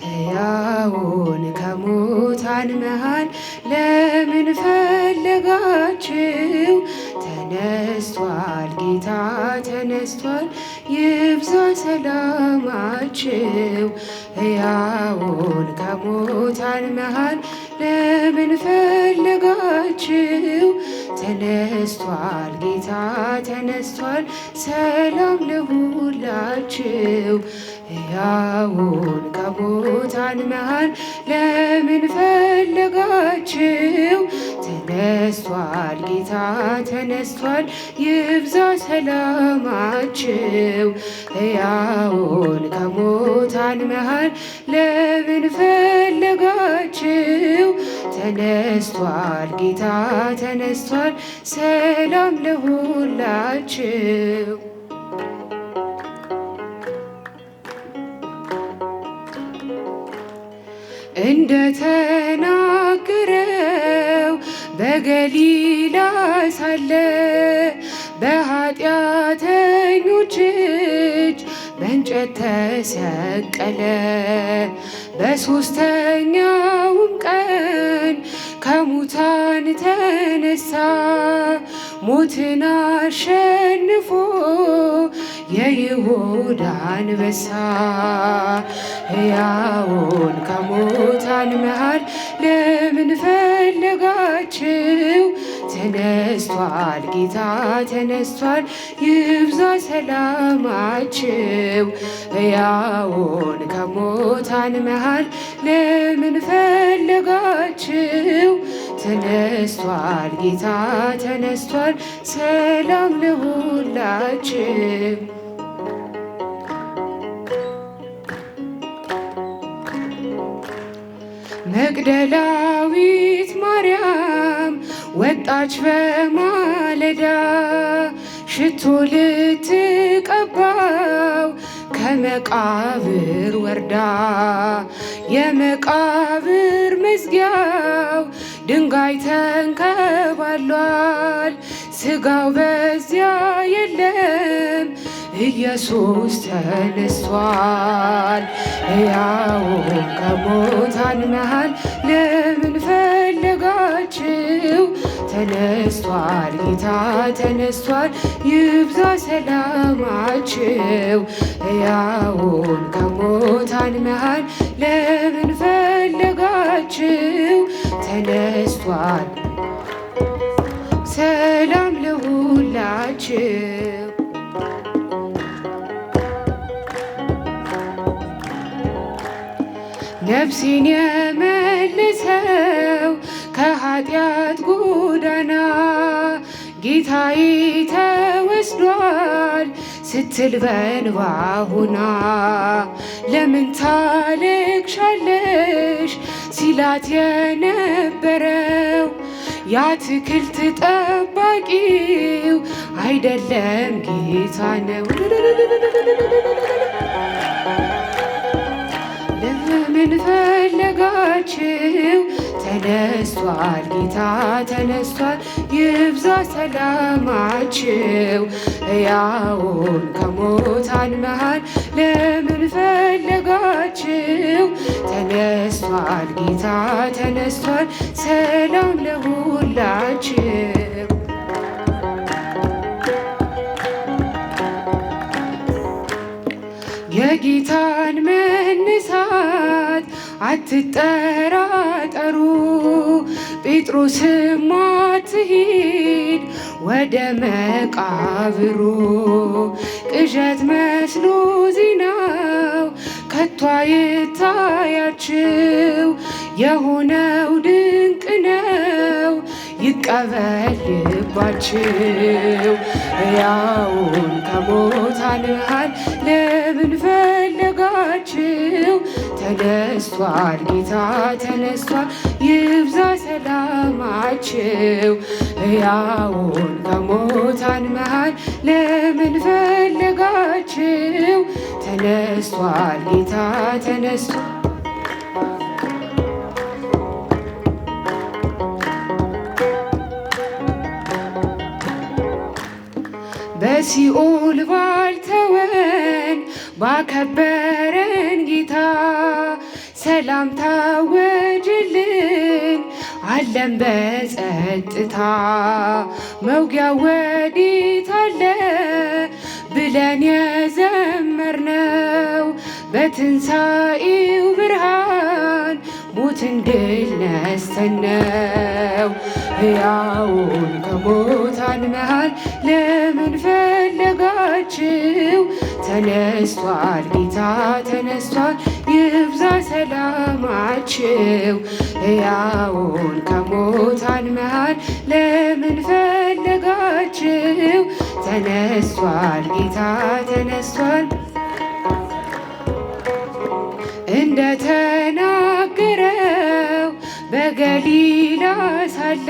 ሕያውን ከሙታን መሃል ለምን ፈለጋችሁ? ተነስቷል ጌታ ተነስቷል፣ ይብዛ ሰላማችሁ። ሕያውን ከሙታን መሃል ለምን ፈለጋችሁ? ተነስቷል ጌታ ተነስቷል፣ ሰላም ለሁላችሁ። ሕያውን ከሙታን መሃል ለምን ፈለጋችሁ? ተነስቷል ጌታ ተነስቷል፣ ይብዛ ሰላማችሁ። ሕያውን ከሙታን መሃል ለምን ፈለጋችሁ? ተነስቷል ጌታ ተነስቷል፣ ሰላም ለሁላችሁ። እንደተናገረው በገሊላ ሳለ በኃጢአተኞች እጅ በእንጨት ተሰቀለ። በሦስተኛውም ቀን ከሙታን ተነሳ፣ ሞትን አሸንፎ የይሁዳ አንበሳ። ሕያውን ከሙታን መሃል ለምን ፈለጋችሁ? ተነስቷል ጌታ ተነስቷል፣ ይብዛ ሰላማችሁ። ሕያውን ከሙታን መሃል ለምን ፈለጋችሁ? ተነስቷል ጌታ ተነስቷል፣ ሰላም ለሁላችሁ። መግደላዊት ማርያም ወጣች በማለዳ፣ ሽቶ ልትቀባው ከመቃብር ወርዳ። የመቃብር መዝጊያው ድንጋይ ተንከባሏል፣ ሥጋው በዚያ የለም፣ ኢየሱስ ተነስቷል። ሕያውን ከሙታን መሃል ለምን ፈለጋችሁ? ተነስቷል ጌታ ተነስቷል፣ ይብዛ ሰላማችሁ። ሕያውን ከሙታን መሃል ለምን ፈለጋችሁ? ተነስቷል፣ ሰላም ለሁላችሁ። ነፍሴን የመለሰው ከኃጢአት ጎዳና፣ ጌታዬ ተወስዷል ስትል በእንባ ሆና። ለምን ታለቅሻለሽ ሲላት የነበረው የአትክልት ጠባቂው አይደለም ጌታ ነው። ለምን ፈለጋችሁ? ተነስቷል ጌታ ተነስቷል፣ ይብዛ ሰላማችሁ። ሕያውን ከሙታን መሃል ለምን ፈለጋችሁ? ተነስቷል ጌታ ተነስቷል፣ ሰላም ለሁላችሁ። የጌታን መነሳት አትጠራጠሩ፣ ጴጥሮስም አትሂድ ወደ መቃብሩ። ቅዠት መስሎ ዜናው ከቶ አይታያችሁ፣ የሆነው ድንቅ ነው ይቀበል ልባችሁ። ሕያውን ከሙታን መሃል ለምን ፈለጋችሁ? ተነስቷል ጌታ ተነስቷል፣ ይብዛ ሰላማችሁ። ሕያውን ከሙታን መሃል ለምን ፈለጋችሁ? ተነስቷል ጌታ ተነስቷል። በሲኦል ባልተወን ባከበረን ጌታ ሰላም ታወጅልን አለን በጸጥታ መውጊያ ወዴት አለ ብለን የዘመርነው በትንሣኤው ብርሃን ሞትን ድል ነስተነው። ሕያውን ከሙታን መሃል ለምን ፈለጋችሁ? ተነስቷል ጌታ ተነስቷል ይብዛ ሰላማችሁ። ሕያውን ከሙታን መሃል ለምን ፈለጋችሁ? ተነስቷል ጌታ ተነስቷል እንደተናገረው በገሊላ ሳለ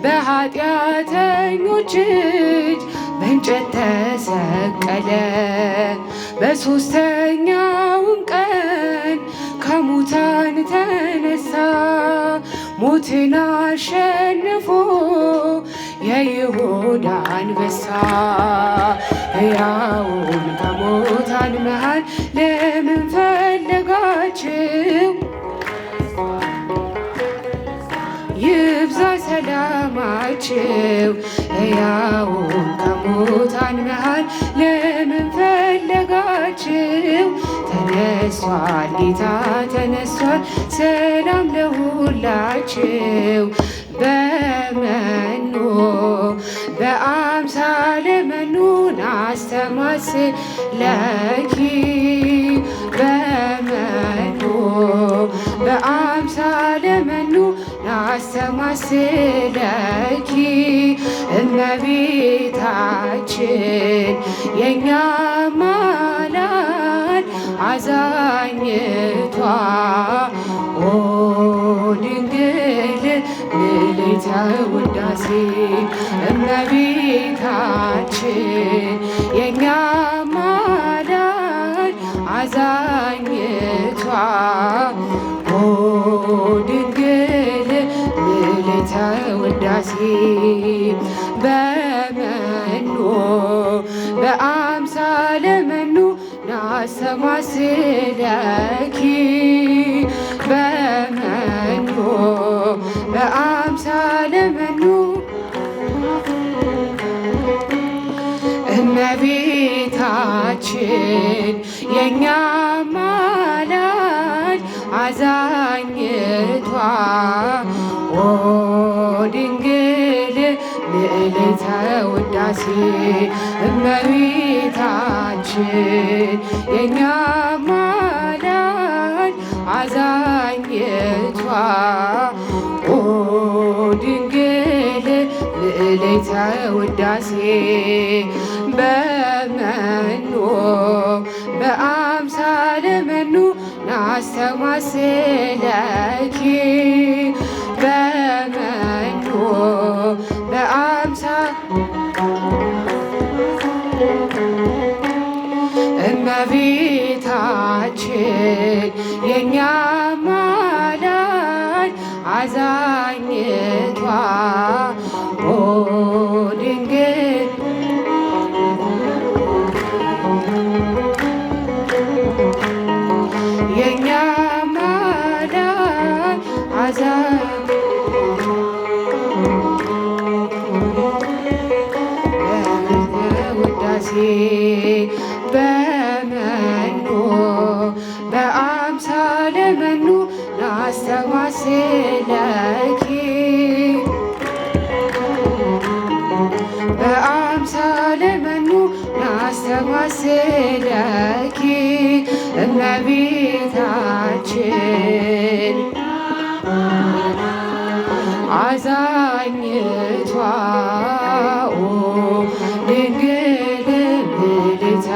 በኃጢአተኞች እጅ በእንጨት ተሰቀለ። በሦስተኛውም ቀን ከሙታን ተነሳ ሞትን አሸንፎ የይሁዳ አንበሳ። ሕያውን ከሙታን መሃል ለምን ፈለጋችሁ? ይብዛ ሰላማችሁ። ሕያውን ከሙታን መሃል ለምን ፈለጋችሁ? ተነስቷል ጌታ ተነስቷል ሰላም ለሁላችሁ። በመኑ በአምሳለ መኑን አስተማስለኪ በመኑ በአምሳለ መኑ አስተማስለኪ እመቤታችን የኛ ማላድ አዛኝቷ ኦ ድንግል ምልዕተ ውዳሴ እመቤታችን የኛ ማላድ አዛኝቷ ኦ ድንግል ምልዕተ ውዳሴ በመኑ በአምሳለ መኑ ናስተማስለኪ በመኑ በአምሳለ መኑ እመቤታችን የኛ ማላድ አዛኝቷ ኦ ድንግል ምልዕተ ውዳሴ እመቤታችን የኛ ማላድ አዛኝቷ ኦ ድንግል ምልዕተ ውዳሴ በመኑ በአምሳለ መኑ ናስተማስለኪ በመኑ እመቤታችን የኛ ማላድ አዛኝቷ ኦ ድንግል የኛ ማላድ ውዳሴ በመኑ በአምሳለ መኑ ናስተማስለኪ በአምሳለ መኑ ናስተማስለኪ እመቤታችን አዛኝቷ ኦ ድንግል ምልዕተ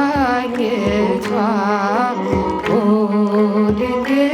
አዛኝቷ ኦ ድንግል